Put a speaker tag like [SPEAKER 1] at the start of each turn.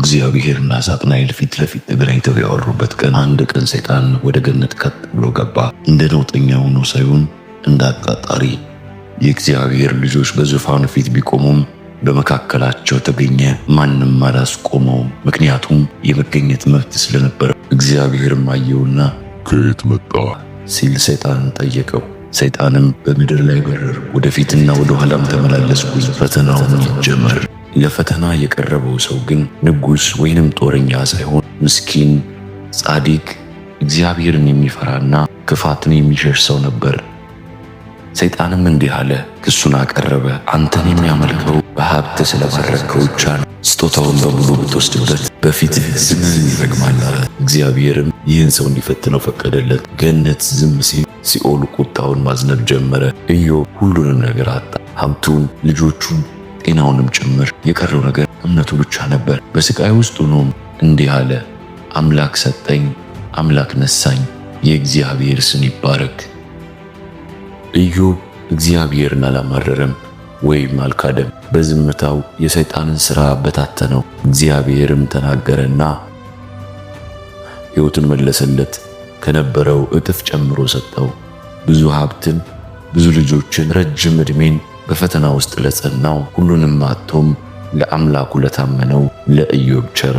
[SPEAKER 1] እግዚአብሔርና ሳጥናኤል ፊት ለፊት ተገናኝተው ያወሩበት ቀን። አንድ ቀን ሰይጣን ወደ ገነት ቀጥ ብሎ ገባ። እንደ ነውጠኛ ሆኖ ሳይሆን እንደ አቃጣሪ። የእግዚአብሔር ልጆች በዙፋኑ ፊት ቢቆሙም በመካከላቸው ተገኘ። ማንም አላስቆመውም፣ ምክንያቱም የመገኘት መብት ስለነበረ። እግዚአብሔርም አየውና
[SPEAKER 2] ከየት መጣ
[SPEAKER 1] ሲል ሰይጣንን ጠየቀው። ሰይጣንም በምድር ላይ በረር፣ ወደፊትና ወደ ኋላም ተመላለስኩኝ፣ ፈተናውን ይጀመር። ለፈተና የቀረበው ሰው ግን ንጉሥ ወይንም ጦረኛ ሳይሆን ምስኪን፣ ጻድቅ፣ እግዚአብሔርን የሚፈራና ክፋትን የሚሸሽ ሰው ነበር። ሰይጣንም እንዲህ አለ፣ ክሱን አቀረበ። አንተን የሚያመልከው በሀብት ስለባረከው ብቻ ነው። ስጦታውን በሙሉ ብትወስድበት በፊትህ ስምህን ይረግማል አለ። እግዚአብሔርም ይህን ሰው እንዲፈትነው ፈቀደለት። ገነት ዝም ሲል ሲኦል ቁጣውን ማዝነብ ጀመረ። ኢዮብ ሁሉንም ነገር አጣ፣ ሀብቱን፣ ልጆቹን፣ ጤናውንም ጭምር። የቀረው ነገር እምነቱ ብቻ ነበር። በስቃይ ውስጥ ሆኖም እንዲህ አለ፣ አምላክ ሰጠኝ፣ አምላክ ነሳኝ፣ የእግዚአብሔር ስም ይባረክ። ኢዮብ እግዚአብሔርን አላማረረም ወይም አልካደም። በዝምታው የሰይጣንን ሥራ በታተነው። እግዚአብሔርም ተናገረና ሕይወትን መለሰለት፣ ከነበረው እጥፍ ጨምሮ ሰጠው። ብዙ ሀብትን፣ ብዙ ልጆችን፣ ረጅም ዕድሜን። በፈተና ውስጥ ለጸናው ሁሉንም አጥቶም ለአምላኩ ለታመነው ለኢዮብ ቸረው።